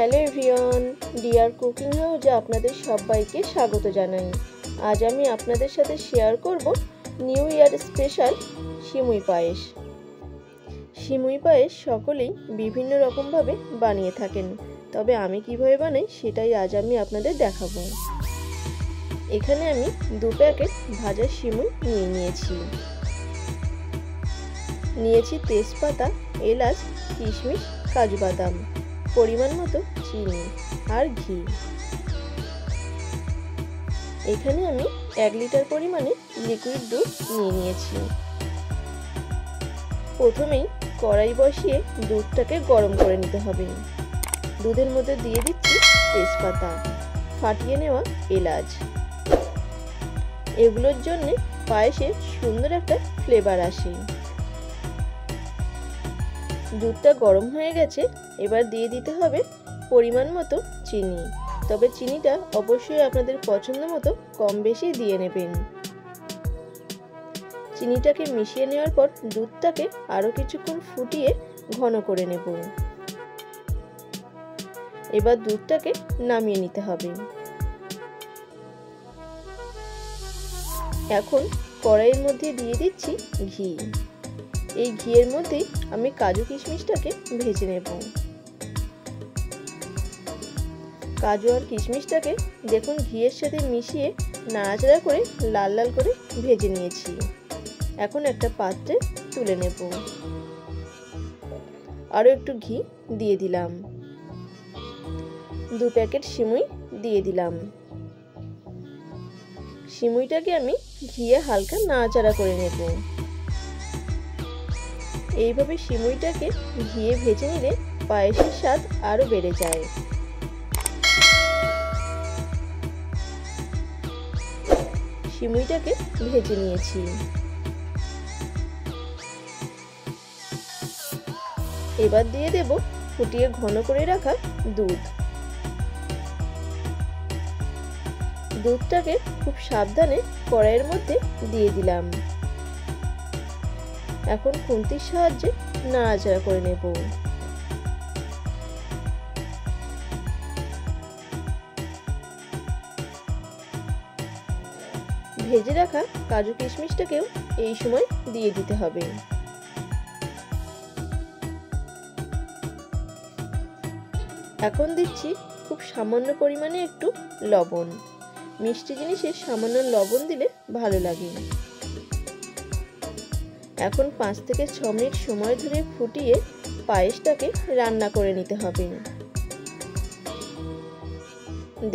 Hello everyone, deer cooking হাউসে আপনাদের সবাইকে স্বাগত জানাই। আজ আমি আপনাদের সাথে শেয়ার করব নিউ ইয়ার স্পেশাল সিমুই পায়েস। সিমুই পায়েস সকলেই বিভিন্ন রকমভাবে বানিয়ে থাকেন, তবে আমি কিভাবে বানাই সেটাই আজ আমি আপনাদের দেখাবো। এখানে আমি 2 প্যাকেট ভাজা সিমুই নিয়েছি তেজপাতা, এলাচ, কিশমিশ, কাজু বাদাম, পরিমাণ মতো চিনি আর ঘি। এখানে আমি 1 লিটার পরিমাণে লিকুইড দুধ নিয়েছি। প্রথমেই কড়াই বসিয়ে দুধটাকে গরম করে নিতে হবে। দুধের মধ্যে দিয়ে দিচ্ছি তেজপাতা, ফাটিয়ে নেওয়া এলাচ। এগুলোর জন্য পায়েসে সুন্দর একটা ফ্লেভার আসে। দুধটা গরম হয়ে গেছে, এবার দিয়ে দিতে হবে পরিমাণ মতো চিনি, তবে চিনিটা অবশ্যই আপনাদের পছন্দ মতো কম বেশি দিয়ে নেবেন। চিনিটাকে মিশিয়ে নেওয়ার পর দুধটাকে আরও কিছুক্ষণ ফুটিয়ে ঘন করে নেব। এবার দুধটাকে নামিয়ে নিতে হবে। এখন কড়াইয়ের মধ্যে দিয়ে দিচ্ছি ঘি। এই ঘিয়ের মধ্যেই আমি কাজু কিশমিশটাকে ভেজে নেব। কাজু আর কিশমিশটাকে দেখুন ঘিয়ের সাথে মিশিয়ে নাড়াচাড়া করে লাল লাল করে ভেজে নিয়েছি। এখন একটা পাত্রে তুলে নেব। আরও একটু ঘি দিয়ে দিলাম। 2 প্যাকেট সিমুই দিয়ে দিলাম। সিমুইটাকে আমি ঘিয়ে হালকা নাড়াচাড়া করে নেব। এইভাবে সিমুইটাকে ঘিয়ে ভেজে নিলে পায়েসের স্বাদ আরো বেড়ে যায়। সিমুইটাকে ভেজে নিয়েছি। এবার দিয়ে দেব ফুটিয়ে ঘন করে রাখা দুধ। দুধটাকে খুব সাবধানে কড়াইয়ের মধ্যে দিয়ে দিলাম। এখন খুন্তির সাহায্যে নাড়াচাড়া করে নেব। ভেজে রাখা কাজু কিশমিশটাকেও এই সময় দিয়ে দিতে হবে। এখন দিচ্ছি খুব সামান্য পরিমাণে একটু লবণ। মিষ্টি জিনিসে সামান্য লবণ দিলে ভালো লাগে। এখন 5 থেকে 6 মিনিট সময় ধরে ফুটিয়ে পায়েসটাকে রান্না করে নিতে হবে।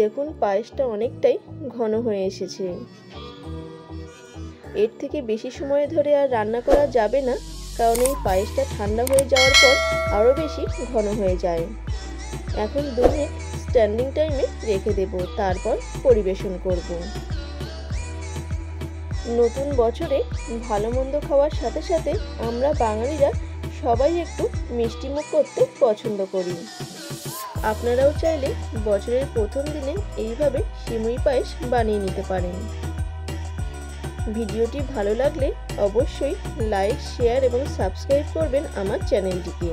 দেখুন পায়েসটা অনেকটাই ঘন হয়ে এসেছে। এর থেকে বেশি সময় ধরে আর রান্না করা যাবে না, কারণ এই পায়েসটা ঠান্ডা হয়ে যাওয়ার পর আরও বেশি ঘন হয়ে যায়। এখন 2 মিনিট স্ট্যান্ডিং টাইমে রেখে দেব, তারপর পরিবেশন করব। নতুন বছরে ভালো মন্দ খাওয়ার সাথে সাথে আমরা বাঙালিরা সবাই একটু মিষ্টিমুখ করতে পছন্দ করি। আপনারাও চাইলে বছরের প্রথম দিনে এইভাবে সিমুই পায়েস বানিয়ে নিতে পারেন। ভিডিওটি ভালো লাগলে অবশ্যই লাইক, শেয়ার এবং সাবস্ক্রাইব করবেন আমার চ্যানেলটিকে।